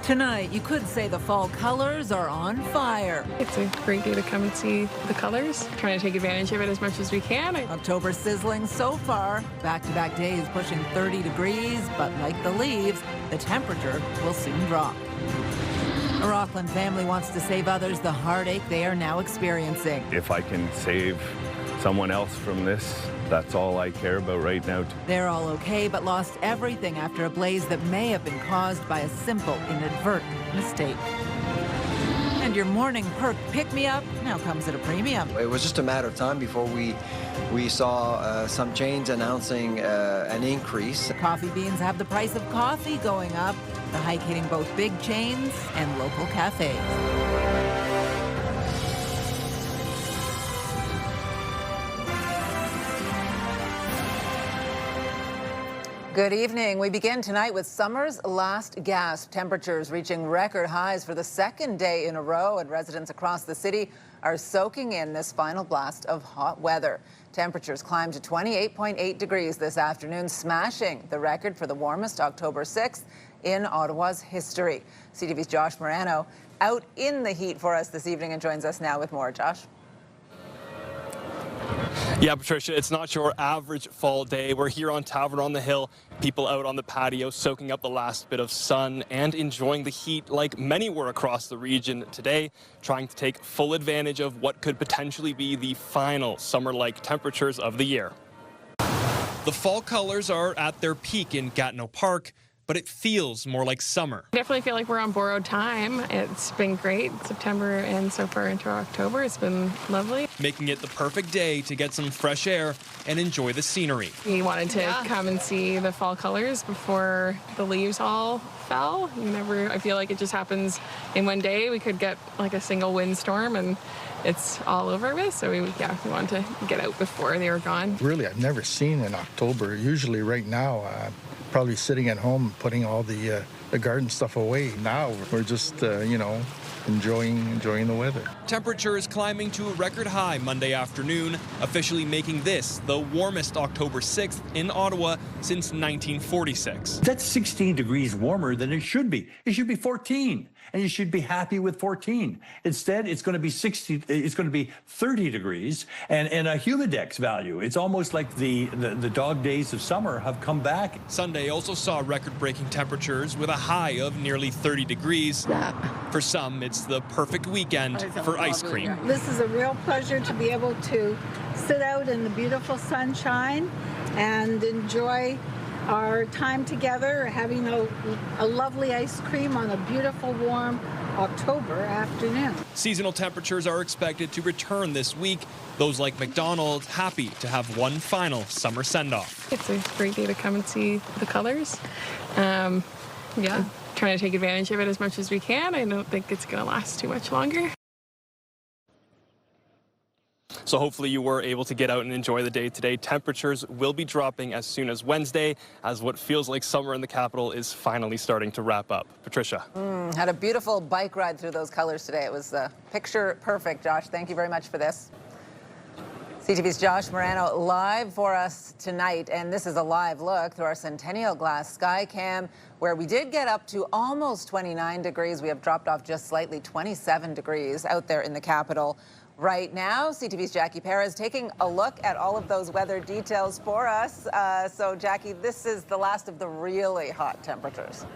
Tonight, you could say the fall colors are on fire. It's a great day to come and see the colors. Trying to take advantage of it as much as we can. October sizzling so far. Back-to-back days pushing 30 degrees, but like the leaves, the temperature will soon drop. A Rockland family wants to save others the heartache they are now experiencing. If I can save someone else from this, that's all I care about right now. They're all okay, but lost everything after a blaze that may have been caused by a simple, inadvertent mistake. And your morning perk pick-me-up now comes at a premium. It was just a matter of time before we saw some chains announcing an increase. Coffee beans have the price of coffee going up, the hike hitting both big chains and local cafes. Good evening. We begin tonight with summer's last gasp. Temperatures reaching record highs for the second day in a row, and residents across the city are soaking in this final blast of hot weather. Temperatures climbed to 28.8 degrees this afternoon, smashing the record for the warmest October 6th in Ottawa's history. CTV's Josh Morano out in the heat for us this evening and joins us now with more. Josh? Yeah, Patricia, it's not your average fall day. We're here on Tavern on the Hill, people out on the patio soaking up the last bit of sun and enjoying the heat like many were across the region today, trying to take full advantage of what could potentially be the final summer-like temperatures of the year. The fall colors are at their peak in Gatineau Park, but it feels more like summer. I definitely feel like we're on borrowed time. It's been great. September and so far into October, it's been lovely. Making it the perfect day to get some fresh air and enjoy the scenery. We wanted to come and see the fall colors before the leaves all fell. I feel like it just happens in one day. We could get like a single windstorm and it's all over with. So we wanted to get out before they were gone. Really, I've never seen in October. Usually right now, probably sitting at home putting all the garden stuff away. Now we're just, enjoying the weather. Temperatures climbing to a record high Monday afternoon, officially making this the warmest October 6th in Ottawa since 1946. That's 16 degrees warmer than it should be. It should be 14, and you should be happy with 14. Instead, it's going to be 30 degrees and a humidex value. It's almost like the dog days of summer have come back. Sunday also saw record-breaking temperatures with a high of nearly 30 degrees. For some, it's the perfect weekend for ice cream. This is a real pleasure to be able to sit out in the beautiful sunshine and enjoy our time together, having a lovely ice cream on a beautiful, warm October afternoon. Seasonal temperatures are expected to return this week. Those like McDonald's happy to have one final summer send-off. It's a great day to come and see the colors. Trying to take advantage of it as much as we can. I don't think it's going to last too much longer. So hopefully you were able to get out and enjoy the day today. Temperatures will be dropping as soon as Wednesday, as what feels like summer in the capital is finally starting to wrap up. Patricia. Had a beautiful bike ride through those colors today. It was picture perfect, Josh. Thank you very much for this. CTV's Josh Morano live for us tonight, and this is a live look through our Centennial Glass Skycam, where we did get up to almost 29 degrees. We have dropped off just slightly, 27 degrees out there in the capital. Right now, CTV's Jackie Perez taking a look at all of those weather details for us. So, Jackie, this is the last of the really hot temperatures.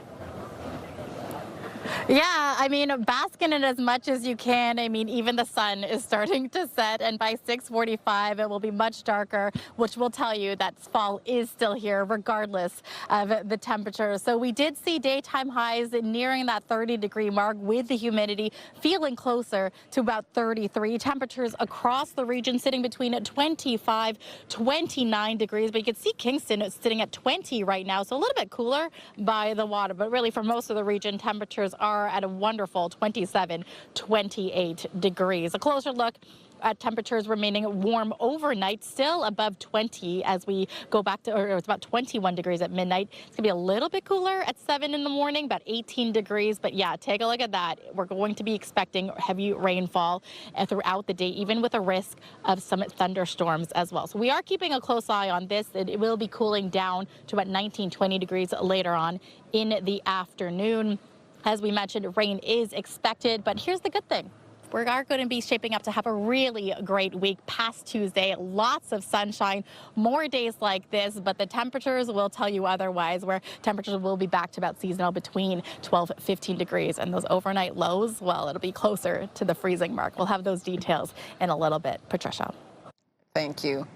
Yeah, I mean, bask in it as much as you can. I mean, even the sun is starting to set, and by 6:45, it will be much darker, which will tell you that fall is still here, regardless of the temperature. So we did see daytime highs nearing that 30-degree mark, with the humidity feeling closer to about 33. Temperatures across the region sitting between 25, 29 degrees, but you can see Kingston is sitting at 20 right now, so a little bit cooler by the water. But really, for most of the region, temperatures are at a wonderful 27, 28 degrees. A closer look at temperatures remaining warm overnight, still above 20 as we go back to, or it's about 21 degrees at midnight. It's going to be a little bit cooler at 7 in the morning, about 18 degrees. But yeah, take a look at that. We're going to be expecting heavy rainfall throughout the day, even with a risk of some thunderstorms as well. So we are keeping a close eye on this. It will be cooling down to about 19, 20 degrees later on in the afternoon. As we mentioned, rain is expected, but here's the good thing. We are going to be shaping up to have a really great week past Tuesday. Lots of sunshine, more days like this, but the temperatures will tell you otherwise, where temperatures will be back to about seasonal between 12 and 15 degrees. And those overnight lows, well, it'll be closer to the freezing mark. We'll have those details in a little bit. Patricia. Thank you.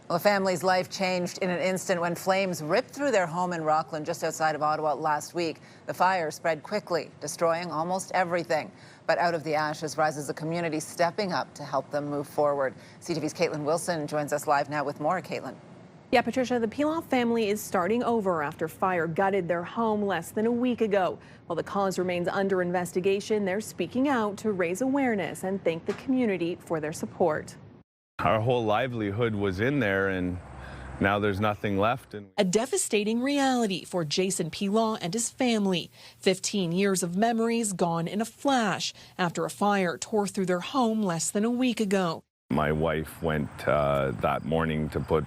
Well, a family's life changed in an instant when flames ripped through their home in Rockland, just outside of Ottawa, last week. The fire spread quickly, destroying almost everything. But out of the ashes rises a community stepping up to help them move forward. CTV's Caitlin Wilson joins us live now with more. Caitlin. Yeah, Patricia, the Pilaf family is starting over after fire gutted their home less than a week ago. While the cause remains under investigation, they're speaking out to raise awareness and thank the community for their support. Our whole livelihood was in there, and now there's nothing left. A devastating reality for Jason Pilaw and his family. 15 years of memories gone in a flash after a fire tore through their home less than a week ago. My wife went that morning to put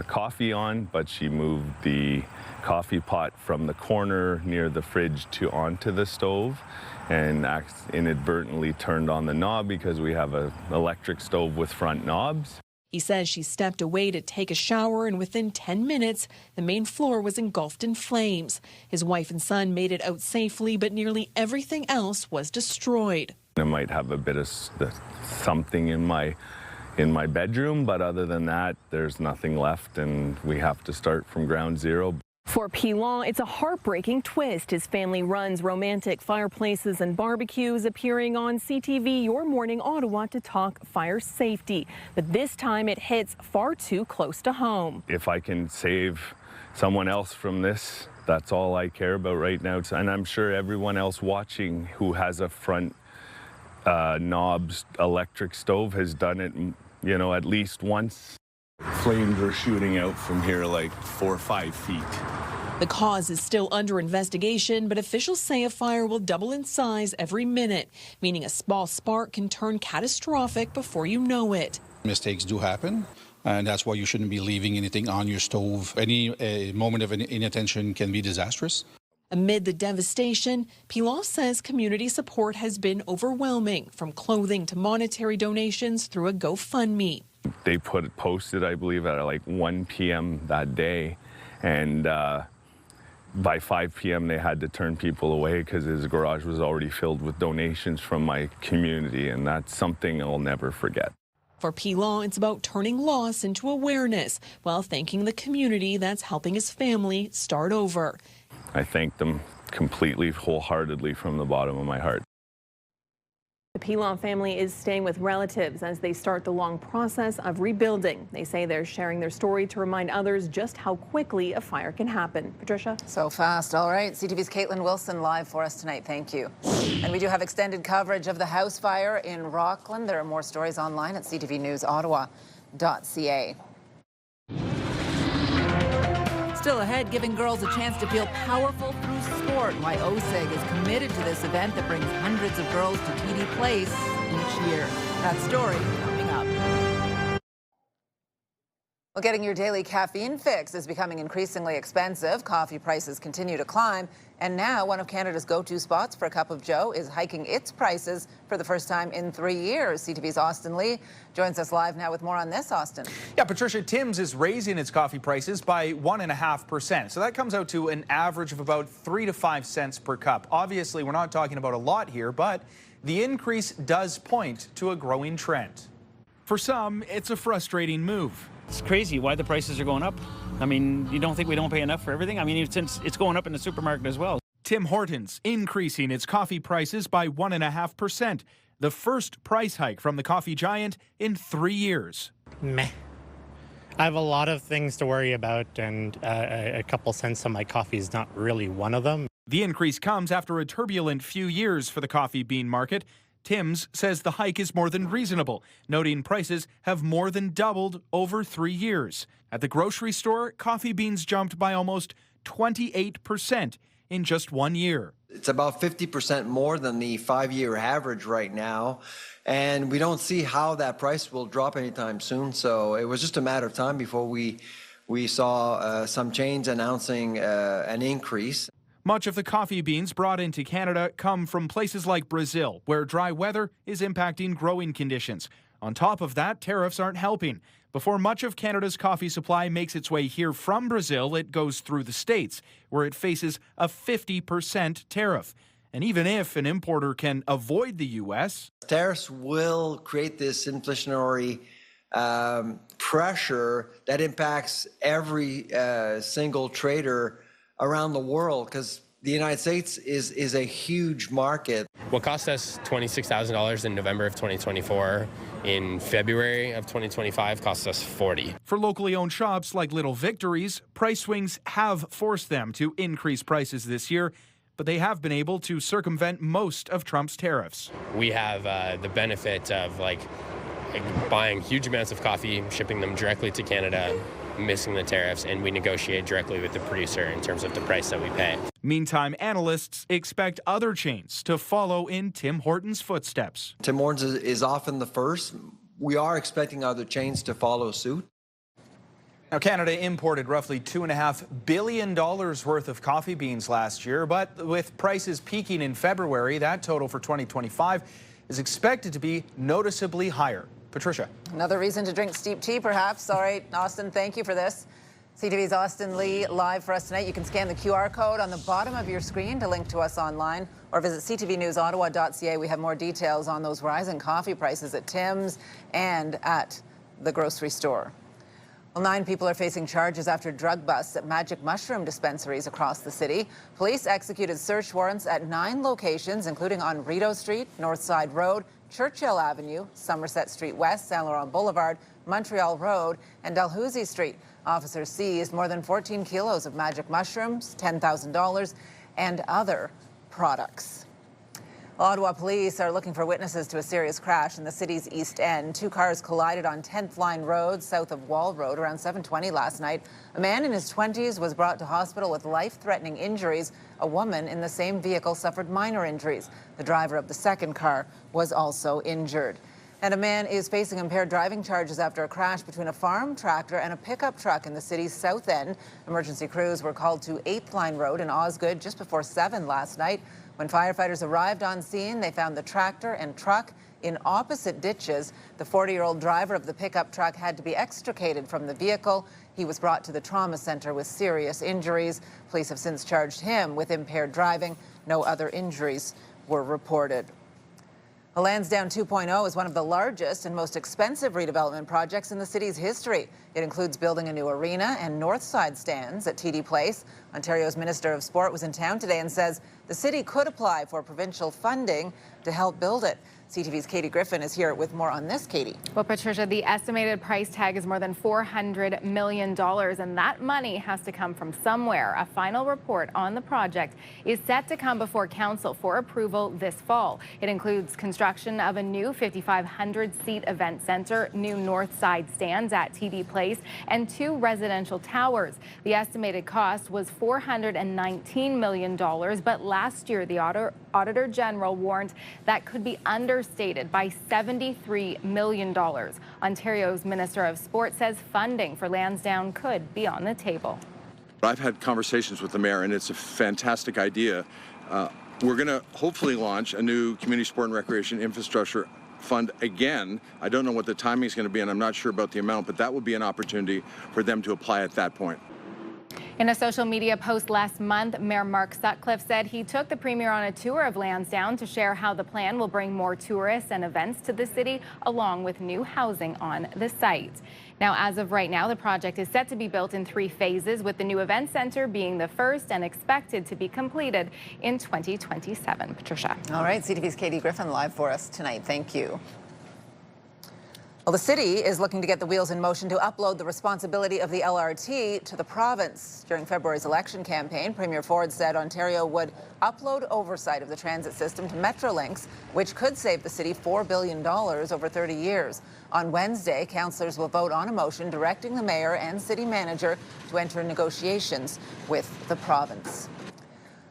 coffee on, but she moved the coffee pot from the corner near the fridge onto the stove, and inadvertently turned on the knob because we have an electric stove with front knobs. He says she stepped away to take a shower, and within 10 minutes, the main floor was engulfed in flames. His wife and son made it out safely, but nearly everything else was destroyed. I might have a bit of something in my bedroom, but other than that, there's nothing left, and we have to start from ground zero. For Pilaw, it's a heartbreaking twist. His family runs romantic fireplaces and barbecues, appearing on CTV Your Morning Ottawa to talk fire safety. But this time it hits far too close to home. If I can save someone else from this, that's all I care about right now. And I'm sure everyone else watching who has a front knobs electric stove has done it, you know, at least once. Flames are shooting out from here like 4 or 5 feet. The cause is still under investigation, but officials say a fire will double in size every minute, meaning a small spark can turn catastrophic before you know it. Mistakes do happen, and that's why you shouldn't be leaving anything on your stove. Any moment of inattention can be disastrous. Amid the devastation, Pilaw says community support has been overwhelming, from clothing to monetary donations through a GoFundMe. They posted, I believe, at like 1 p.m. that day, and by 5 p.m. they had to turn people away because his garage was already filled with donations from my community, and that's something I'll never forget. For Pilaw, it's about turning loss into awareness while thanking the community that's helping his family start over. I thank them completely, wholeheartedly from the bottom of my heart. The Pilaw family is staying with relatives as they start the long process of rebuilding. They say they're sharing their story to remind others just how quickly a fire can happen. Patricia? So fast. All right. CTV's Caitlin Wilson live for us tonight. Thank you. And we do have extended coverage of the house fire in Rockland. There are more stories online at ctvnewsottawa.ca. Still ahead, giving girls a chance to feel powerful through sport. Why OSEG is committed to this event that brings hundreds of girls to TD Place each year. That story coming up. Well, getting your daily caffeine fix is becoming increasingly expensive. Coffee prices continue to climb. And now one of Canada's go-to spots for a cup of joe is hiking its prices for the first time in 3 years. CTV's Austin Lee joins us live now with more on this, Austin. Yeah, Patricia, Tim's is raising its coffee prices by 1.5%. So that comes out to an average of about 3 to 5 cents per cup. Obviously, we're not talking about a lot here, but the increase does point to a growing trend. For some, it's a frustrating move. It's crazy why the prices are going up. I mean, you don't think we don't pay enough for everything? I mean, since it's going up in the supermarket as well. Tim Hortons increasing its coffee prices by 1.5%. The first price hike from the coffee giant in 3 years. Meh. I have a lot of things to worry about, and a couple cents on my coffee is not really one of them. The increase comes after a turbulent few years for the coffee bean market. Tim's says the hike is more than reasonable, noting prices have more than doubled over 3 years. At the grocery store, coffee beans jumped by almost 28% in just 1 year. It's about 50% more than the 5-year average right now, and we don't see how that price will drop anytime soon. So it was just a matter of time before we saw some chains announcing an increase. Much of the coffee beans brought into Canada come from places like Brazil, where dry weather is impacting growing conditions. On top of that, tariffs aren't helping. Before much of Canada's coffee supply makes its way here from Brazil, it goes through the States, where it faces a 50% tariff. And even if an importer can avoid the U.S., tariffs will create this inflationary pressure that impacts every single trader around the world, because the United States is a huge market. What cost us $26,000 in November of 2024, in February of 2025 cost us $40,000. For locally owned shops like Little Victories, price swings have forced them to increase prices this year, but they have been able to circumvent most of Trump's tariffs. We have the benefit of buying huge amounts of coffee, shipping them directly to Canada, missing the tariffs, and we negotiate directly with the producer in terms of the price that we pay. Meantime, analysts expect other chains to follow in Tim Hortons' footsteps. Tim Hortons is often the first. We are expecting other chains to follow suit. Now, Canada imported roughly $2.5 billion worth of coffee beans last year, but with prices peaking in February, that total for 2025 is expected to be noticeably higher. Patricia. Another reason to drink steep tea, perhaps. All right, Austin, thank you for this. CTV's Austin Lee live for us tonight. You can scan the QR code on the bottom of your screen to link to us online, or visit ctvnewsottawa.ca. We have more details on those rising coffee prices at Tim's and at the grocery store. Well, 9 people are facing charges after drug busts at magic mushroom dispensaries across the city. Police executed search warrants at 9 locations, including on Rideau Street, Northside Road, Churchill Avenue, Somerset Street West, Saint Laurent Boulevard, Montreal Road, and Dalhousie Street. Officers seized more than 14 kilos of magic mushrooms, $10,000, and other products. Ottawa police are looking for witnesses to a serious crash in the city's East End. 2 cars collided on 10th Line Road, south of Wall Road, around 7:20 last night. A man in his 20s was brought to hospital with life-threatening injuries. A woman in the same vehicle suffered minor injuries. The driver of the second car was also injured. And a man is facing impaired driving charges after a crash between a farm tractor and a pickup truck in the city's south end. Emergency crews were called to 8th Line Road in Osgood just before 7 last night. When firefighters arrived on scene, they found the tractor and truck in opposite ditches. The 40-year-old driver of the pickup truck had to be extricated from the vehicle. He was brought to the trauma center with serious injuries. Police have since charged him with impaired driving. No other injuries were reported. Lansdowne 2.0 is one of the largest and most expensive redevelopment projects in the city's history. It includes building a new arena and north side stands at TD Place. Ontario's Minister of Sport was in town today and says the city could apply for provincial funding to help build it. CTV's Katie Griffin is here with more on this. Katie. Well, Patricia, the estimated price tag is more than $400 million, and that money has to come from somewhere. A final report on the project is set to come before council for approval this fall. It includes construction of a new 5,500-seat event center, new north side stands at TD Place, and 2 residential towers. The estimated cost was $419 million, but last year the Auditor General warned that could be understated by $73 million. Ontario's Minister of Sport says funding for Lansdowne could be on the table. I've had conversations with the mayor, and it's a fantastic idea. We're going to hopefully launch a new community sport and recreation infrastructure fund again. I don't know what the timing is going to be, and I'm not sure about the amount, but that would be an opportunity for them to apply at that point. In a social media post last month, Mayor Mark Sutcliffe said he took the Premier on a tour of Lansdowne to share how the plan will bring more tourists and events to the city, along with new housing on the site. Now, as of right now, the project is set to be built in 3 phases, with the new event center being the first and expected to be completed in 2027. Patricia. All right, CTV's Katie Griffin live for us tonight. Thank you. Well, the city is looking to get the wheels in motion to upload the responsibility of the LRT to the province. During February's election campaign, Premier Ford said Ontario would upload oversight of the transit system to Metrolinx, which could save the city $4 billion over 30 years. On Wednesday, councillors will vote on a motion directing the mayor and city manager to enter negotiations with the province.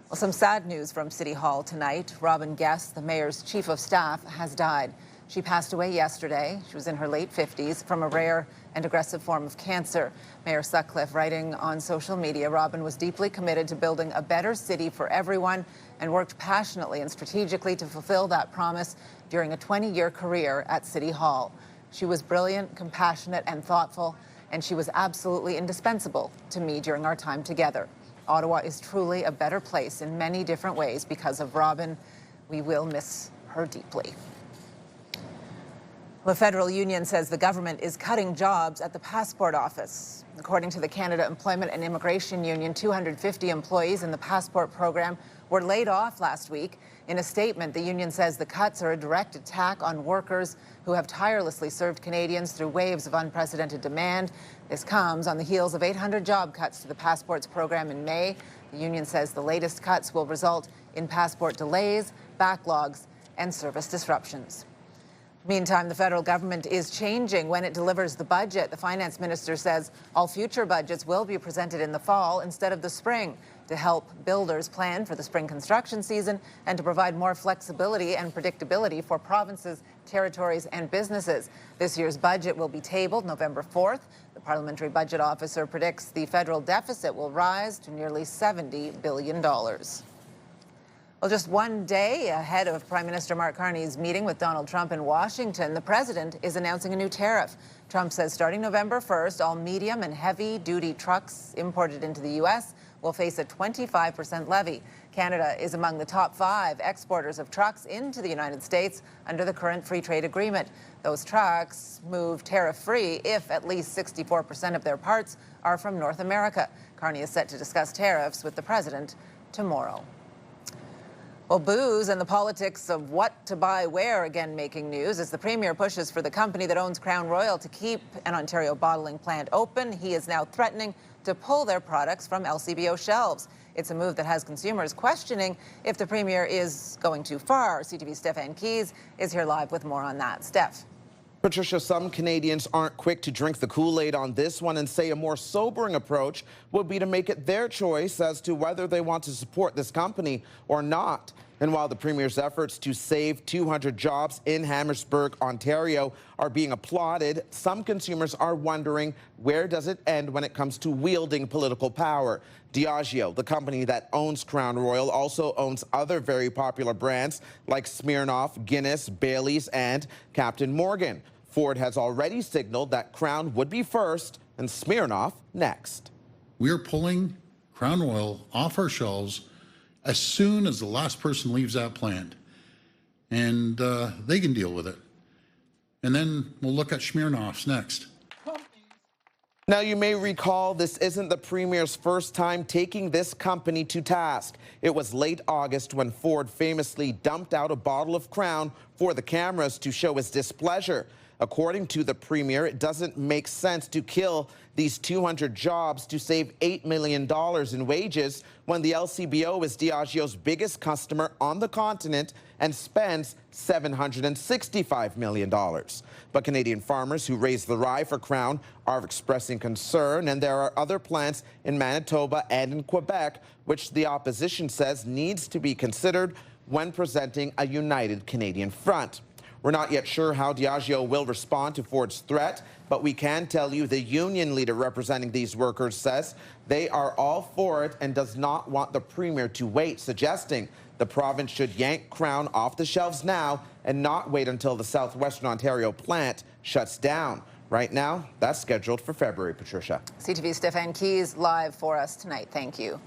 Well, some sad news from City Hall tonight. Robin Guest, the mayor's chief of staff, has died. She passed away yesterday. She was in her late 50s from a rare and aggressive form of cancer. Mayor Sutcliffe writing on social media, Robin was deeply committed to building a better city for everyone and worked passionately and strategically to fulfill that promise during a 20-year career at City Hall. She was brilliant, compassionate, and thoughtful, and she was absolutely indispensable to me during our time together. Ottawa is truly a better place in many different ways because of Robin. We will miss her deeply. The federal union says the government is cutting jobs at the passport office. According to the Canada Employment and Immigration Union, 250 employees in the passport program were laid off last week. In a statement, the union says the cuts are a direct attack on workers who have tirelessly served Canadians through waves of unprecedented demand. This comes on the heels of 800 job cuts to the passports program in May. The union says the latest cuts will result in passport delays, backlogs, and service disruptions. Meantime, the federal government is changing when it delivers the budget. The finance minister says all future budgets will be presented in the fall instead of the spring to help builders plan for the spring construction season and to provide more flexibility and predictability for provinces, territories, and businesses. This year's budget will be tabled November 4th. The parliamentary budget officer predicts the federal deficit will rise to nearly $70 billion. Well, just one day ahead of Prime Minister Mark Carney's meeting with Donald Trump in Washington, the president is announcing a new tariff. Trump says starting November 1st, all medium and heavy-duty trucks imported into the U.S. will face a 25% levy. Canada is among the top 5 exporters of trucks into the United States under the current free trade agreement. Those trucks move tariff-free if at least 64% of their parts are from North America. Carney is set to discuss tariffs with the president tomorrow. Well, booze and the politics of what to buy where again making news as the Premier pushes for the company that owns Crown Royal to keep an Ontario bottling plant open. He is now threatening to pull their products from LCBO shelves. It's a move that has consumers questioning if the Premier is going too far. CTV's Stefan Keys is here live with more on that. Steph. Patricia, some Canadians aren't quick to drink the Kool-Aid on this one and say a more sobering approach would be to make it their choice as to whether they want to support this company or not. And while the Premier's efforts to save 200 jobs in Hammersburg, Ontario are being applauded, some consumers are wondering where does it end when it comes to wielding political power. Diageo, the company that owns Crown Royal, also owns other very popular brands like Smirnoff, Guinness, Baileys, and Captain Morgan. Ford has already signaled that Crown would be first and Smirnoff next. We're pulling Crown Royal off our shelves as soon as the last person leaves that plant, and they can deal with it. And then we'll look at Smirnoffs next. Now, you may recall this isn't the Premier's first time taking this company to task. It was late August when Ford famously dumped out a bottle of Crown for the cameras to show his displeasure. According to the Premier, it doesn't make sense to kill these 200 jobs to save $8 million in wages when the LCBO is Diageo's biggest customer on the continent and spends $765 million. But Canadian farmers who raise the rye for Crown are expressing concern, and there are other plants in Manitoba and in Quebec which the opposition says needs to be considered when presenting a united Canadian front. We're not yet sure how Diageo will respond to Ford's threat, but we can tell you the union leader representing these workers says they are all for it and does not want the Premier to wait, suggesting the province should yank Crown off the shelves now and not wait until the Southwestern Ontario plant shuts down. Right now, that's scheduled for February, Patricia. CTV's Stefan Keys live for us tonight. Thank you.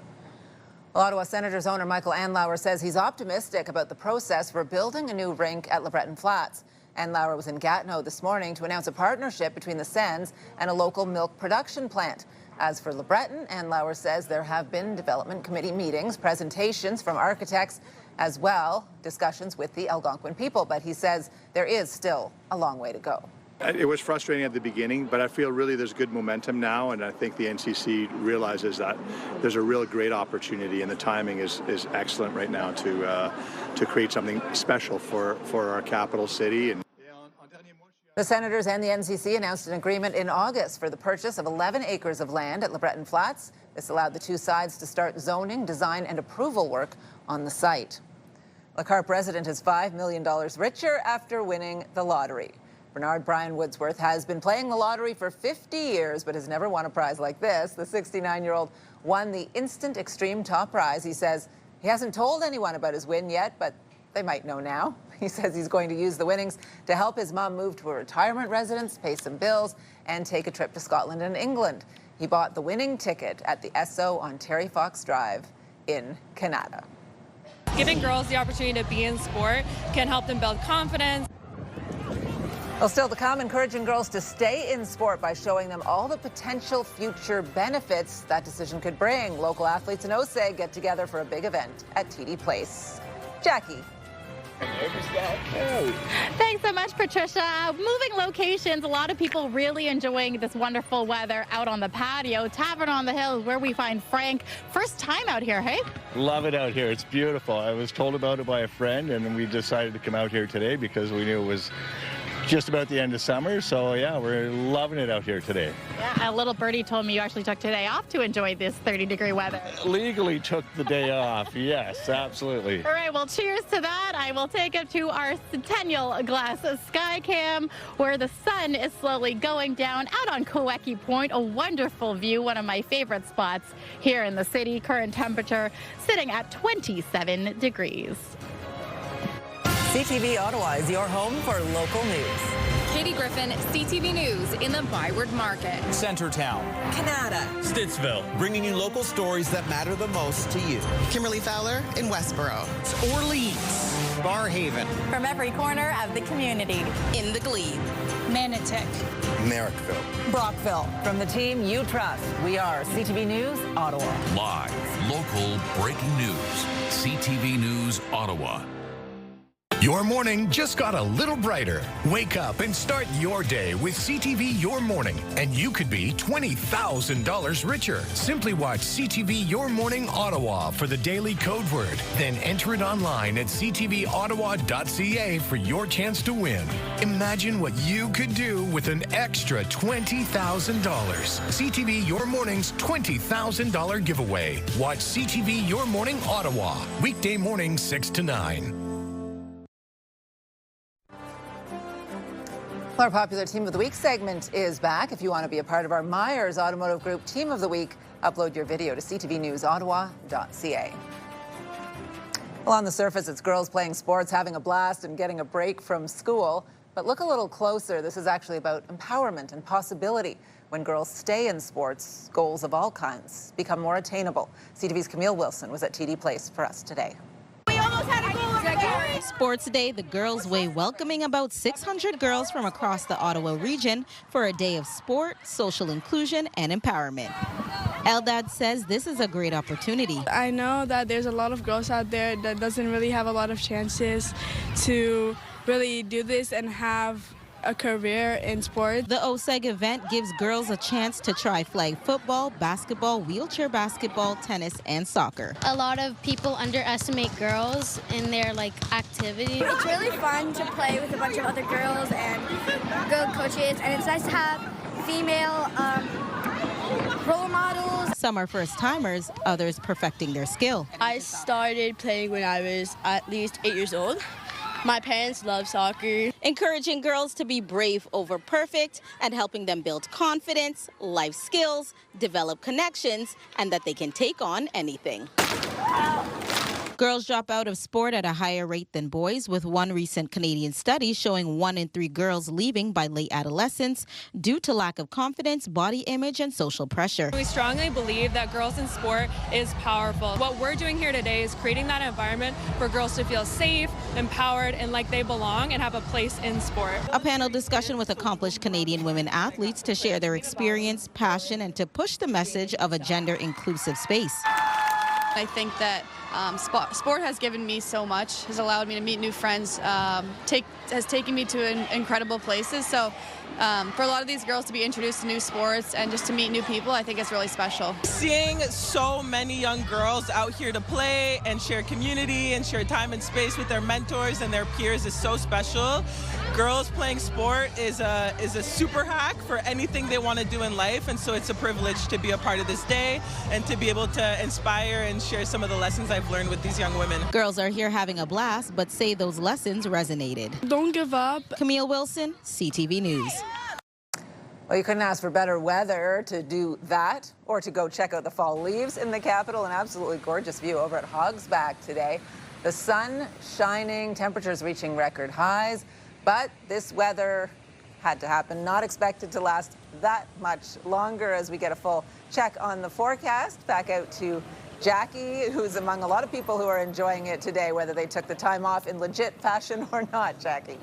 Well, Ottawa Senators owner Michael Andlauer says he's optimistic about the process for building a new rink at LeBreton Flats. Andlauer was in Gatineau this morning to announce a partnership between the Sens and a local milk production plant. As for LeBreton, Andlauer says there have been development committee meetings, presentations from architects, as well discussions with the Algonquin people. But he says there is still a long way to go. It was frustrating at the beginning, but I feel really there's good momentum now, and I think the NCC realizes that there's a real great opportunity, and the timing is excellent right now to create something special for our capital city. And the Senators and the NCC announced an agreement in August for the purchase of 11 acres of land at LeBreton Flats. This allowed the two sides to start zoning, design, and approval work on the site. La Carpe resident is $5 million richer after winning the lottery. Bernard Brian Woodsworth has been playing the lottery for 50 years, but has never won a prize like this. The 69-year-old won the instant extreme top prize. He says he hasn't told anyone about his win yet, but they might know now. He says he's going to use the winnings to help his mom move to a retirement residence, pay some bills, and take a trip to Scotland and England. He bought the winning ticket at the Esso on Terry Fox Drive in Canada. Giving girls the opportunity to be in sport can help them build confidence. Well, still to come, encouraging girls to stay in sport by showing them all the potential future benefits that decision could bring. Local athletes in OSEG get together for a big event at TD Place. Jackie. Thanks so much, Patricia. Moving locations, a lot of people really enjoying this wonderful weather out on the patio. Tavern on the Hill is where we find Frank. First time out here, hey? Love it out here. It's beautiful. I was told about it by a friend, and we decided to come out here today because we knew it was just about the end of summer. So yeah, we're loving it out here today. Yeah, a little birdie told me you actually took today off to enjoy this 30-degree weather. Legally took the day off. Yes, absolutely. All right, well, cheers to that. I will take it to our Centennial Glass Sky Cam, where the sun is slowly going down out on Kaweki Point. A wonderful view, one of my favorite spots here in the city. Current temperature sitting at 27 degrees. CTV Ottawa is your home for local news. Katie Griffin, CTV News in the Byward Market. Centertown. Canada. Stittsville, bringing you local stories that matter the most to you. Kimberly Fowler in Westboro. Orleans. Barhaven. From every corner of the community. In the Glebe. Manotick. Merrickville. Brockville. From the team you trust, we are CTV News Ottawa. Live, local, breaking news. CTV News Ottawa. Your morning just got a little brighter. Wake up and start your day with CTV Your Morning, and you could be $20,000 richer. Simply watch CTV Your Morning Ottawa for the daily code word. Then enter it online at ctvottawa.ca for your chance to win. Imagine what you could do with an extra $20,000. CTV Your Morning's $20,000 giveaway. Watch CTV Your Morning Ottawa, weekday morning 6 to 9. Our popular Team of the Week segment is back. If you want to be a part of our Myers Automotive Group Team of the Week, upload your video to ctvnewsottawa.ca. Well, on the surface, it's girls playing sports, having a blast, and getting a break from school. But look a little closer. This is actually about empowerment and possibility. When girls stay in sports, goals of all kinds become more attainable. CTV's Camille Wilson was at TD Place for us today. Sports Day, the Girls' Way, welcoming about 600 girls from across the Ottawa region for a day of sport, social inclusion, and empowerment. Eldad says this is a great opportunity. I know that there's a lot of girls out there that doesn't really have a lot of chances to really do this and have a career in sport. The OSEG event gives girls a chance to try flag football, basketball, wheelchair basketball, tennis, and soccer. A lot of people underestimate girls in their activity. It's really fun to play with a bunch of other girls and good coaches, and it's nice to have female role models. Some are first-timers, others perfecting their skill. I started playing when I was at least 8 years old. My parents love soccer. Encouraging girls to be brave over perfect and helping them build confidence, life skills, develop connections, and that they can take on anything. Girls drop out of sport at a higher rate than boys, with one recent Canadian study showing 1 in 3 girls leaving by late adolescence due to lack of confidence, body image, and social pressure. We strongly believe that girls in sport is powerful. What we're doing here today is creating that environment for girls to feel safe, empowered, and like they belong and have a place in sport. A panel discussion with accomplished Canadian women athletes to share their experience, passion, and to push the message of a gender-inclusive space. I think that sport has given me so much, has allowed me to meet new friends, has taken me to incredible places. So For a lot of these girls to be introduced to new sports and just to meet new people, I think it's really special. Seeing so many young girls out here to play and share community and share time and space with their mentors and their peers is so special. Girls playing sport is a super hack for anything they want to do in life, and so it's a privilege to be a part of this day and to be able to inspire and share some of the lessons I've learned with these young women. Girls are here having a blast, but say those lessons resonated. Don't give up. Camille Wilson, CTV News. Well, you couldn't ask for better weather to do that or to go check out the fall leaves in the capital. An absolutely gorgeous view over at Hogsback today. The sun shining, temperatures reaching record highs, but this weather had to happen. Not expected to last that much longer. As we get a full check on the forecast, back out to Jackie, who's among a lot of people who are enjoying it today, whether they took the time off in legit fashion or not. Jackie.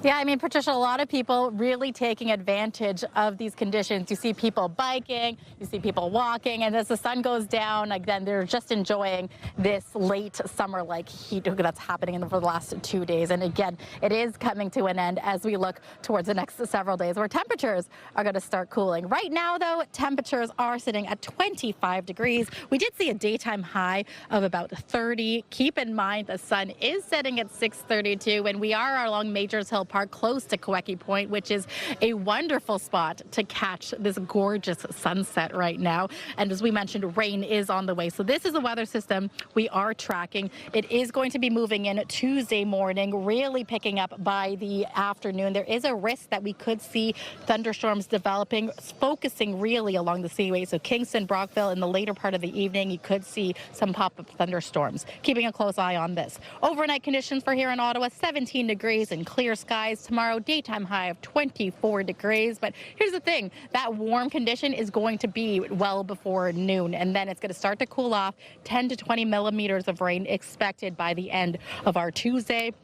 Yeah, I mean, Patricia, a lot of people really taking advantage of these conditions. You see people biking, you see people walking, and as the sun goes down, again, they're just enjoying this late summer-like heat that's happening for the last 2 days. And again, it is coming to an end as we look towards the next several days where temperatures are going to start cooling. Right now, though, temperatures are sitting at 25 degrees. We did see a daytime high of about 30. Keep in mind the sun is setting at 6:32, and we are along Majors Hill Park, close to Queckie Point, which is a wonderful spot to catch this gorgeous sunset right now. And as we mentioned, rain is on the way. So this is a weather system we are tracking. It is going to be moving in Tuesday morning, really picking up by the afternoon. There is a risk that we could see thunderstorms developing, focusing really along the seaway. So Kingston, Brockville, in the later part of the evening, you could see some pop-up thunderstorms. Keeping a close eye on this. Overnight conditions for here in Ottawa, 17 degrees and clear skies. Tomorrow, daytime high of 24 degrees. But here's the thing, that warm condition is going to be well before noon, and then it's going to start to cool off. 10 to 20 millimeters of rain expected by the end of our Tuesday.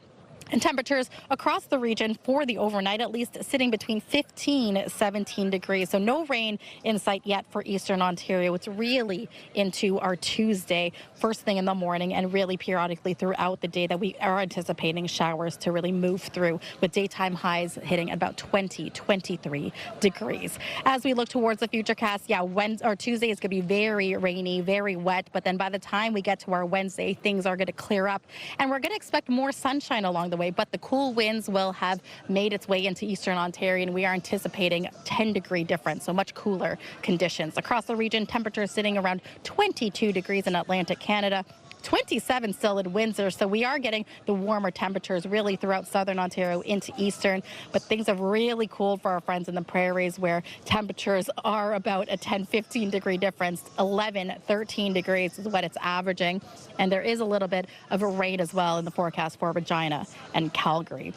And temperatures across the region for the overnight, at least, sitting between 15 17 degrees. So no rain in sight yet for Eastern Ontario. It's really into our Tuesday, first thing in the morning, and really periodically throughout the day that we are anticipating showers to really move through, with daytime highs hitting at about 20, 23 degrees. As we look towards the futurecast, Tuesday is going to be very rainy, very wet. But then by the time we get to our Wednesday, things are going to clear up, and we're going to expect more sunshine along the way. But the cool winds will have made its way into Eastern Ontario, and we are anticipating 10-degree difference, so much cooler conditions. Across the region, temperatures sitting around 22 degrees in Atlantic Canada. 27 still in Windsor, so we are getting the warmer temperatures really throughout southern Ontario into eastern, but things have really cooled for our friends in the prairies, where temperatures are about a 10-15 degree difference. 11-13 degrees is what it's averaging, and there is a little bit of a rain as well in the forecast for Regina and Calgary.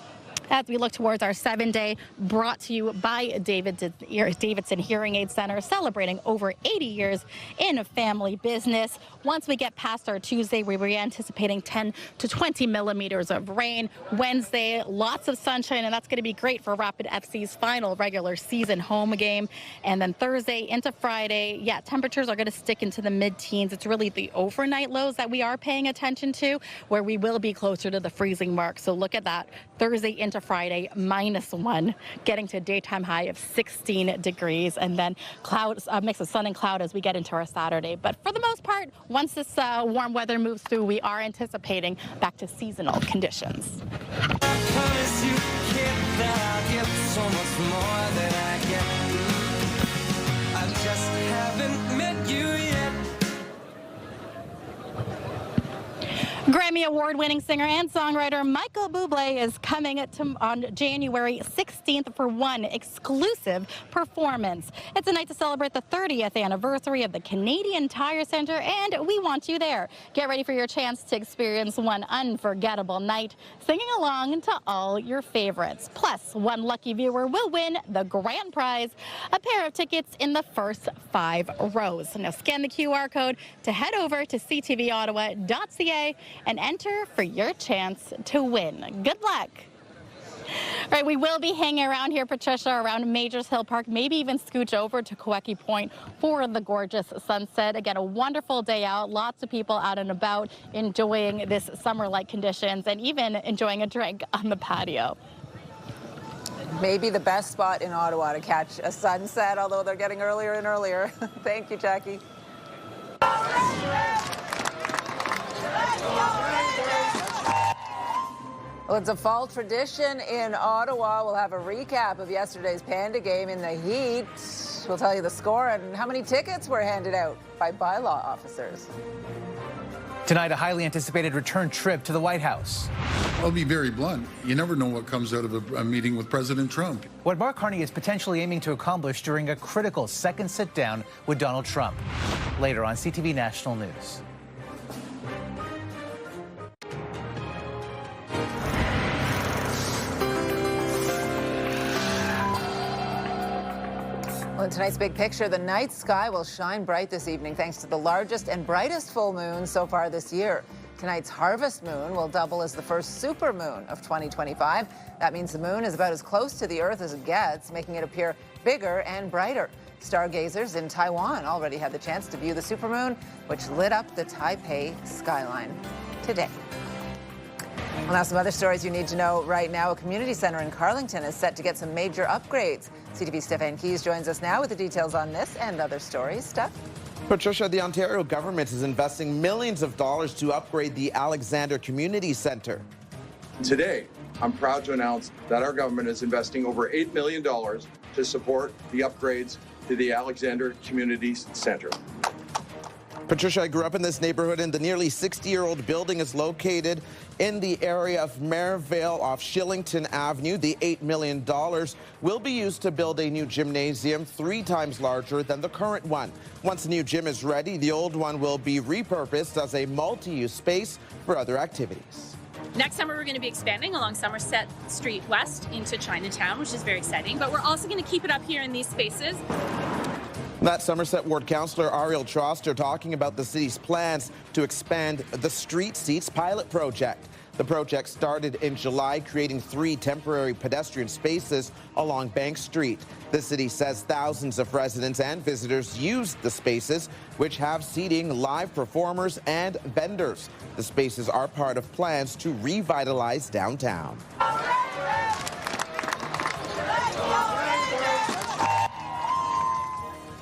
As we look towards our 7-day, brought to you by Davidson Hearing Aid Center, celebrating over 80 years in family business. Once we get past our Tuesday, we were anticipating 10 to 20 millimeters of rain. Wednesday, lots of sunshine, and that's going to be great for Rapid FC's final regular season home game. And then Thursday into Friday, temperatures are going to stick into the mid-teens. It's really the overnight lows that we are paying attention to, where we will be closer to the freezing mark. So look at that. Thursday into Friday, -1, getting to a daytime high of 16 degrees, and then clouds, a mix of sun and cloud as we get into our Saturday. But for the most part, once this warm weather moves through, we are anticipating back to seasonal conditions. Grammy Award-winning singer and songwriter Michael Bublé is coming on January 16th for one exclusive performance. It's a night to celebrate the 30th anniversary of the Canadian Tire Centre, and we want you there. Get ready for your chance to experience one unforgettable night, singing along to all your favorites. Plus, one lucky viewer will win the grand prize, a pair of tickets in the first 5 rows. Now scan the QR code to head over to ctvottawa.ca and enter for your chance to win. Good luck. All right, we will be hanging around here, Patricia, around Majors Hill Park, maybe even scooch over to Queckie Point for the gorgeous sunset. Again, a wonderful day out. Lots of people out and about enjoying this summer-like conditions and even enjoying a drink on the patio. Maybe the best spot in Ottawa to catch a sunset, although they're getting earlier and earlier. Thank you, Jackie. Well, it's a fall tradition in Ottawa. We'll have a recap of yesterday's Panda game in the heat. We'll tell you the score and how many tickets were handed out by bylaw officers. Tonight, a highly anticipated return trip to the White House. I'll be very blunt. You never know what comes out of a meeting with President Trump. What Mark Carney is potentially aiming to accomplish during a critical second sit-down with Donald Trump. Later on CTV National News. Well, in tonight's big picture, the night sky will shine bright this evening thanks to the largest and brightest full moon so far this year. Tonight's harvest moon will double as the first supermoon of 2025. That means the moon is about as close to the Earth as it gets, making it appear bigger and brighter. Stargazers in Taiwan already had the chance to view the supermoon, which lit up the Taipei skyline today. Well, now some other stories you need to know right now. A community center in Carlington is set to get some major upgrades. CTV's Stephen Keys joins us now with the details on this and other stories. Steph? Patricia, the Ontario government is investing millions of dollars to upgrade the Alexander Community Centre. Today, I'm proud to announce that our government is investing over $8 million to support the upgrades to the Alexander Community Centre. Patricia, I grew up in this neighborhood, and the nearly 60-year-old building is located in the area of Merivale off Shillington Avenue. The $8 million will be used to build a new gymnasium 3 times larger than the current one. Once the new gym is ready, the old one will be repurposed as a multi-use space for other activities. Next summer, we're going to be expanding along Somerset Street West into Chinatown, which is very exciting, but we're also going to keep it up here in these spaces. That Somerset Ward Councillor Ariel Troster talking about the city's plans to expand the Street Seats pilot project. The project started in July, creating 3 temporary pedestrian spaces along Bank Street. The city says thousands of residents and visitors use the spaces, which have seating, live performers, and vendors. The spaces are part of plans to revitalize downtown.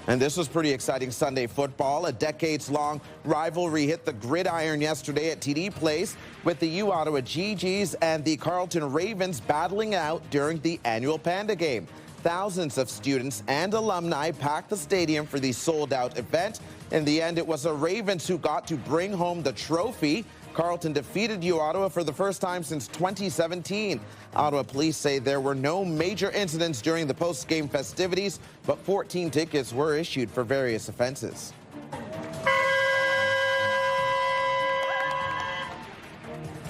And this was pretty exciting Sunday football. A decades-long rivalry hit the gridiron yesterday at TD Place with the U Ottawa GGs and the Carleton Ravens battling out during the annual Panda game. Thousands of students and alumni packed the stadium for the sold-out event. In the end, it was the Ravens who got to bring home the trophy. Carleton defeated U Ottawa for the first time since 2017. Ottawa police say there were no major incidents during the post-game festivities, but 14 tickets were issued for various offenses.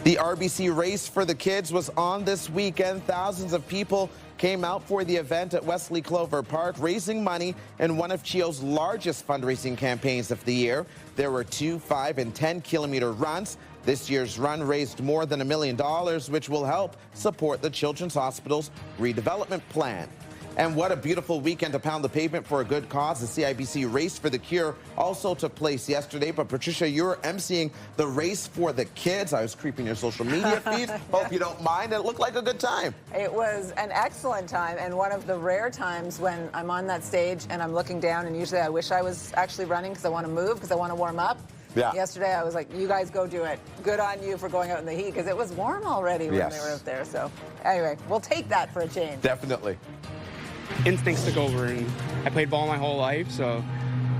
The RBC Race for the Kids was on this weekend. Thousands of people came out for the event at Wesley Clover Park, raising money in one of CHEO's largest fundraising campaigns of the year. There were 2, 5, and 10-kilometer runs. This year's run raised more than $1 million, which will help support the Children's Hospital's redevelopment plan. And what a beautiful weekend to pound the pavement for a good cause. The CIBC Race for the Cure also took place yesterday. But Patricia, you're emceeing the Race for the Kids. I was creeping your social media feeds. Hope you don't mind. It looked like a good time. It was an excellent time, and one of the rare times when I'm on that stage and I'm looking down, and usually I wish I was actually running because I want to move, because I want to warm up. Yeah. Yesterday I was like, you guys go do it. Good on you for going out in the heat, because it was warm already when they were out there. So anyway, we'll take that for a change. Definitely. Instincts took over, and I played ball my whole life, so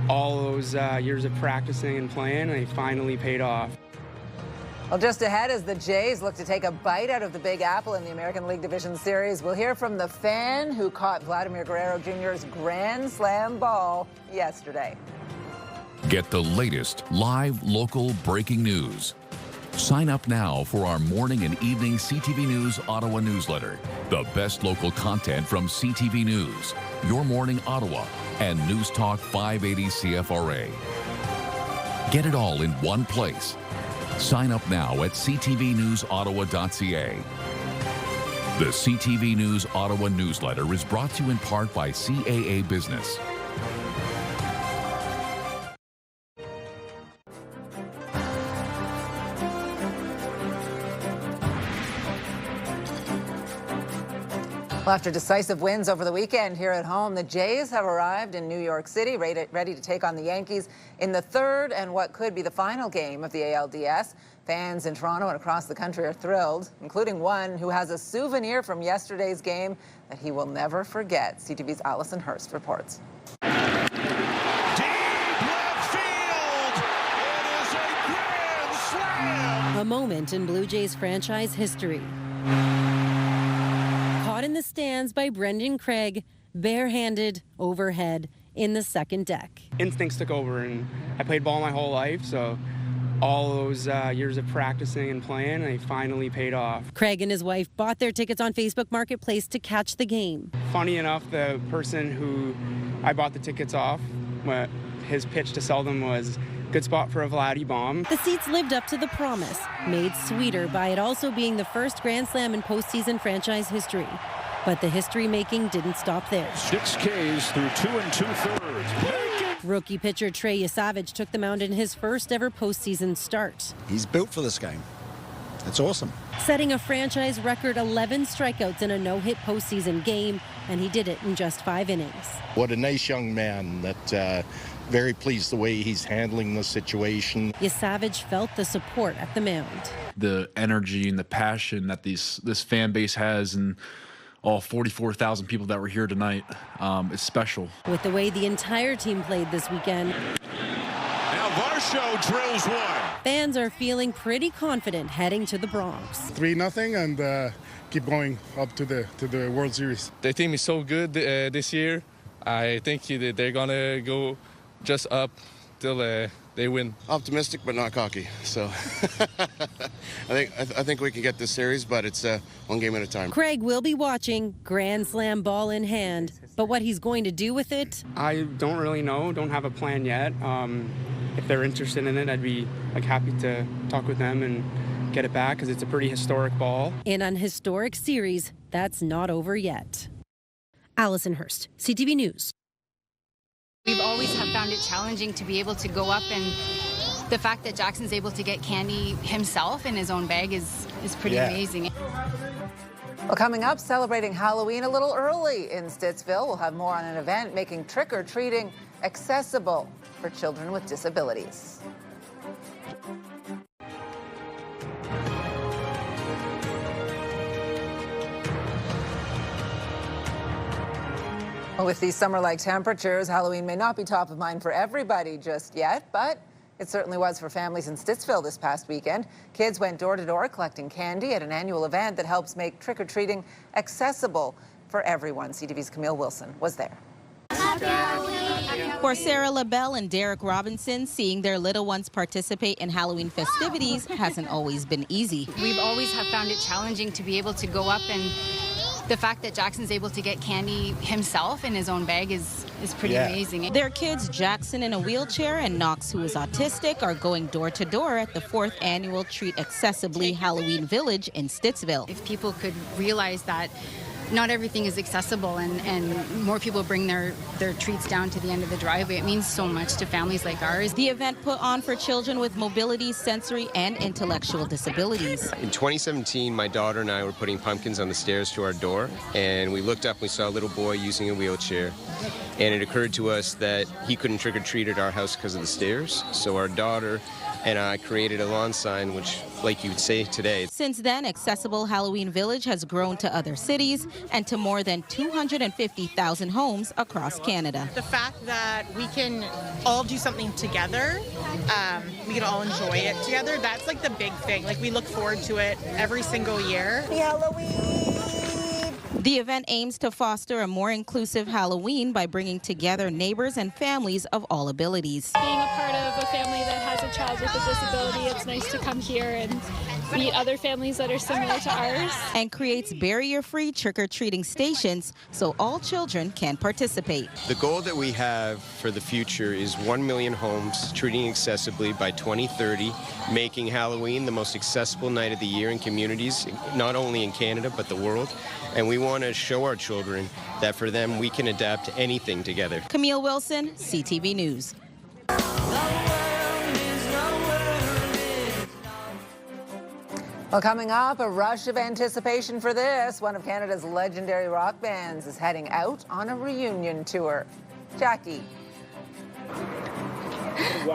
all those years of practicing and playing, they finally paid off. Well, just ahead, as the Jays look to take a bite out of the Big Apple in the American League Division Series, we'll hear from the fan who caught Vladimir Guerrero Jr.'s Grand Slam ball yesterday. Get the latest live local breaking news. Sign up now for our morning and evening CTV News Ottawa newsletter. The best local content from CTV News, Your Morning Ottawa, and News Talk 580 CFRA. Get it all in one place. Sign up now at ctvnewsottawa.ca. The CTV News Ottawa newsletter is brought to you in part by CAA Business. Well, after decisive wins over the weekend here at home, the Jays have arrived in New York City, ready to take on the Yankees in the third and what could be the final game of the ALDS. Fans in Toronto and across the country are thrilled, including one who has a souvenir from yesterday's game that he will never forget. CTV's Allison Hurst reports. Deep left field. It is a grand slam. A moment in Blue Jays franchise history. Caught in the stands by Brendan Craig, barehanded, overhead, in the second deck. Instincts took over, and I played ball my whole life, so all those years of practicing and playing, they finally paid off. Craig and his wife bought their tickets on Facebook Marketplace to catch the game. Funny enough, the person who I bought the tickets off, his pitch to sell them was good spot for a Vladdy bomb. The seats lived up to the promise, made sweeter by it also being the first Grand Slam in postseason franchise history. But the history-making didn't stop there. 6 Ks through 2 2/3. Rookie pitcher Trey Yesavage took the mound in his first ever postseason start. He's built for this game. That's awesome. Setting a franchise record 11 strikeouts in a no-hit postseason game, and he did it in just 5 innings. What a nice young man. That very pleased the way he's handling the situation. Yesavage felt the support at the mound. The energy and the passion that this fan base has, and all 44,000 people that were here tonight, is special. With the way the entire team played this weekend, Now Varsho drills one. fans are feeling pretty confident heading to the Bronx. 3-0 and keep going up to the World Series. The team is so good this year. I think they're gonna go just up till they win. Optimistic but not cocky. So I think we can get this series, but it's one game at a time. Craig will be watching, Grand Slam ball in hand, but what he's going to do with it? I don't really know, don't have a plan yet. If they're interested in it, I'd be happy to talk with them and get it back, because it's a pretty historic ball. In an historic series that's not over yet. Allison Hurst, CTV News. We've always have found it challenging to be able to go up, and the fact that Jackson's able to get candy himself in his own bag is pretty amazing. Well, coming up, celebrating Halloween a little early in Stittsville. We'll have more on an event making trick-or-treating accessible for children with disabilities. Well, with these summer-like temperatures, Halloween may not be top of mind for everybody just yet, but it certainly was for families in Stittsville this past weekend. Kids went door-to-door collecting candy at an annual event that helps make trick-or-treating accessible for everyone. CTV's Camille Wilson was there. For Sarah LaBelle and Derek Robinson, seeing their little ones participate in Halloween festivities hasn't always been easy. We've always have found it challenging to be able to go up, and the fact that Jackson's able to get candy himself in his own bag is pretty amazing. Their kids, Jackson in a wheelchair and Knox, who is autistic, are going door to door at the 4th annual Treat Accessibly Halloween Village in Stittsville. If people could realize that not everything is accessible, and more people bring their treats down to the end of the driveway, it means so much to families like ours. The event put on for children with mobility, sensory, and intellectual disabilities. In 2017, my daughter and I were putting pumpkins on the stairs to our door, and we looked up and we saw a little boy using a wheelchair, and it occurred to us that he couldn't trick-or-treat at our house because of the stairs, so our daughter and I created a lawn sign, which, like you would say today. Since then, Accessible Halloween Village has grown to other cities and to more than 250,000 homes across Canada. The fact that we can all do something together, we can all enjoy it together, that's like the big thing. Like, we look forward to it every single year. Halloween! The event aims to foster a more inclusive Halloween by bringing together neighbors and families of all abilities. Being a part of a family that has a child with a disability, it's nice to come here and meet other families that are similar to ours. And creates barrier-free trick-or-treating stations so all children can participate. The goal that we have for the future is 1 million homes treating accessibly by 2030, making Halloween the most accessible night of the year in communities, not only in Canada but the world. And we want to show our children that for them we can adapt to anything together. Camille Wilson, CTV News. Well, coming up, a rush of anticipation for this. One of Canada's legendary rock bands is heading out on a reunion tour. Jackie.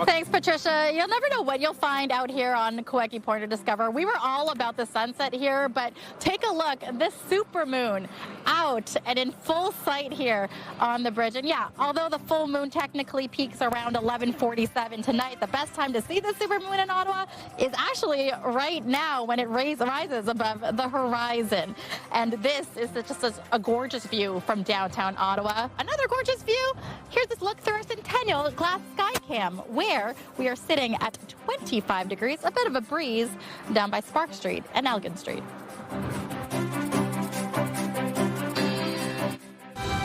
Thanks, Patricia. You'll never know what you'll find out here on Coequi Point or Discover. We were all about the sunset here, but take a look. This supermoon out and in full sight here on the bridge. And yeah, although the full moon technically peaks around 11:47 tonight, the best time to see the supermoon in Ottawa is actually right now when it rises above the horizon. And this is just a gorgeous view from downtown Ottawa. Another gorgeous view. Here's this look through our Centennial Glass Sky Cam, where we are sitting at 25 degrees, a bit of a breeze down by Spark Street and Elgin Street.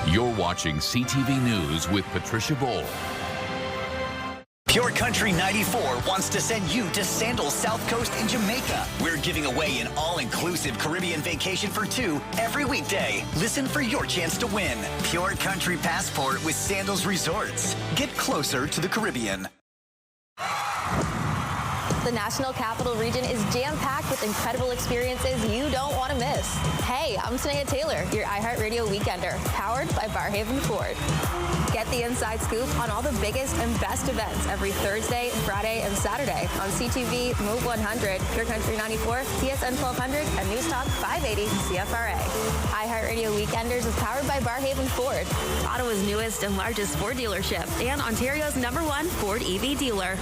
You're watching CTV News with Patricia Bowl. Pure Country 94 wants to send you to Sandals South Coast in Jamaica. We're giving away an all-inclusive Caribbean vacation for two every weekday. Listen for your chance to win. Pure Country Passport with Sandals Resorts. Get closer to the Caribbean. The National Capital Region is jam-packed with incredible experiences you don't want to miss. Hey, I'm Sanaya Taylor, your iHeartRadio Weekender, powered by Barhaven Ford. Get the inside scoop on all the biggest and best events every Thursday, Friday, and Saturday on CTV, Move 100, Pure Country 94, TSN 1200, and News Talk 580 CFRA. iHeartRadio Weekenders is powered by Barhaven Ford, Ottawa's newest and largest Ford dealership, and Ontario's #1 Ford EV dealer.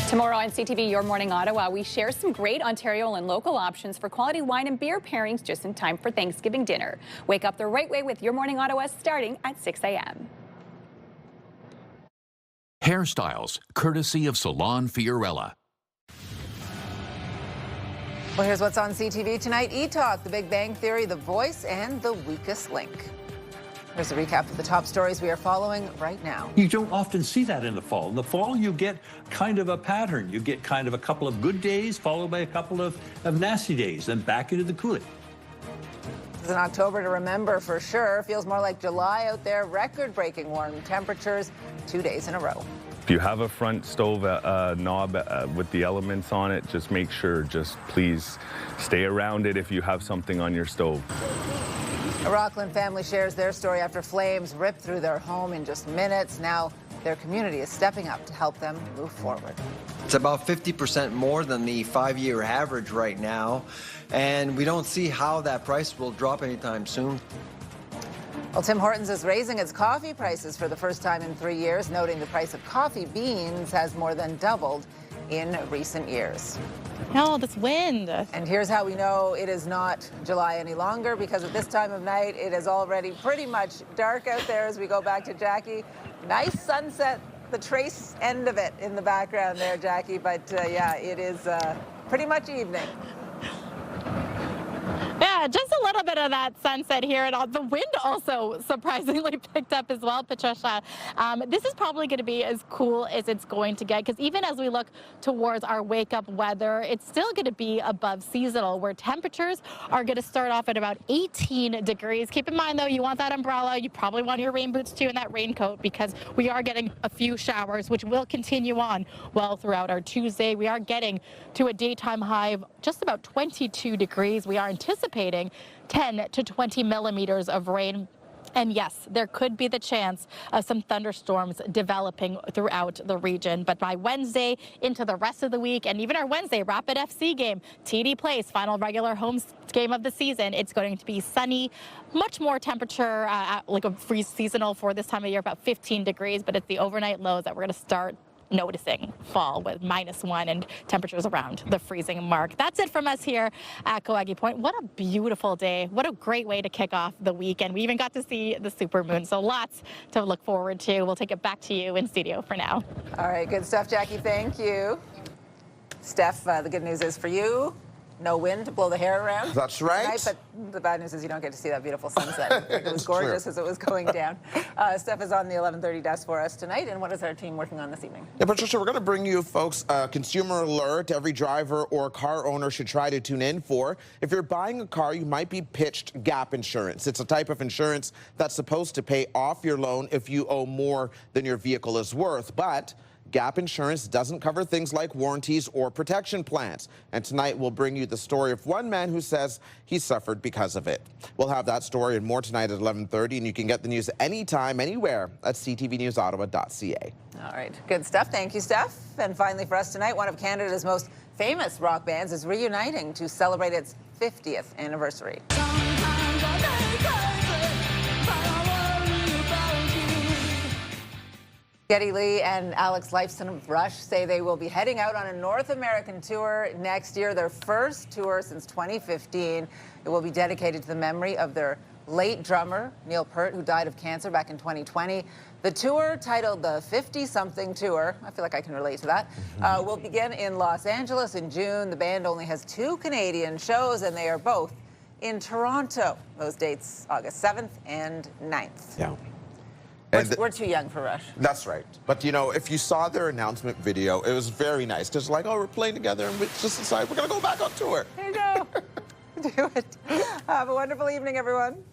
Tomorrow on CTV Your Morning Ottawa, we share some great Ontario and local options for quality wine and beer pairings just in time for Thanksgiving dinner. Wake up the right way with Your Morning Ottawa starting at 6 a.m. Hairstyles, courtesy of Salon Fiorella. Well, here's what's on CTV tonight. E-Talk, The Big Bang Theory, The Voice, and The Weakest Link. Here's a recap of the top stories we are following right now. You don't often see that in the fall. In the fall, you get kind of a pattern. You get kind of a couple of good days followed by a couple of nasty days, then back into the cooling. It's an October to remember for sure. Feels more like July out there. Record-breaking warm temperatures 2 days in a row. If you have a front stove knob with the elements on it, just make sure, please stay around it if you have something on your stove. A Rockland family shares their story after flames ripped through their home in just minutes. Now their community is stepping up to help them move forward. It's about 50% more than the 5-year average right now, and we don't see how that price will drop anytime soon. Well, Tim Hortons is raising its coffee prices for the first time in 3 years, noting the price of coffee beans has more than doubled in recent years. Oh, this wind. And here's how we know it is not July any longer, because at this time of night, it is already pretty much dark out there as we go back to Jackie. Nice sunset, the trace end of it in the background there, Jackie. But yeah, it is pretty much evening. Yeah, just a little bit of that sunset here, and the wind also surprisingly picked up as well, Patricia. This is probably going to be as cool as it's going to get, because even as we look towards our wake-up weather, it's still going to be above seasonal, where temperatures are going to start off at about 18 degrees. Keep in mind, though, you want that umbrella. You probably want your rain boots, too, and that raincoat, because we are getting a few showers, which will continue on well throughout our Tuesday. We are getting to a daytime high of just about 22 degrees. We are anticipating 10 to 20 millimeters of rain. And yes, there could be the chance of some thunderstorms developing throughout the region. But by Wednesday into the rest of the week, and even our Wednesday Rapid FC game, TD Place, final regular home game of the season, it's going to be sunny, much more temperature, like a free seasonal for this time of year, about 15 degrees. But it's the overnight lows that we're going to start noticing fall with -1 and temperatures around the freezing mark. That's it from us here at Coequi Point. What a beautiful day. What a great way to kick off the weekend. We even got to see the supermoon, so lots to look forward to. We'll take it back to you in studio for now. All right, good stuff, Jackie. Thank you. Steph, the good news is for you, no wind to blow the hair around. That's right. Tonight, but the bad news is you don't get to see that beautiful sunset. It was gorgeous as it was going down. Steph is on the 11:30 desk for us tonight. And what is our team working on this evening? Yeah, Patricia, we're going to bring you folks a consumer alert every driver or car owner should try to tune in for. If you're buying a car, you might be pitched gap insurance. It's a type of insurance that's supposed to pay off your loan if you owe more than your vehicle is worth. But Gap insurance doesn't cover things like warranties or protection plans. And tonight we'll bring you the story of one man who says he suffered because of it. We'll have that story and more tonight at 11:30, and you can get the news anytime, anywhere at ctvnewsottawa.ca. All right, good stuff. Thank you, Steph. And finally for us tonight, one of Canada's most famous rock bands is reuniting to celebrate its 50th anniversary. Geddy Lee and Alex Lifeson of Rush say they will be heading out on a North American tour next year, their first tour since 2015. It will be dedicated to the memory of their late drummer, Neil Peart, who died of cancer back in 2020. The tour, titled the 50-something Tour, I feel like I can relate to that, will begin in Los Angeles in June. The band only has 2 Canadian shows, and they are both in Toronto. Those dates, August 7th and 9th. Yeah. We're too young for Rush. That's right. But, you know, if you saw their announcement video, it was very nice. Because like, oh, we're playing together and we just decided we're going to go back on tour. There you go. Do it. Have a wonderful evening, everyone.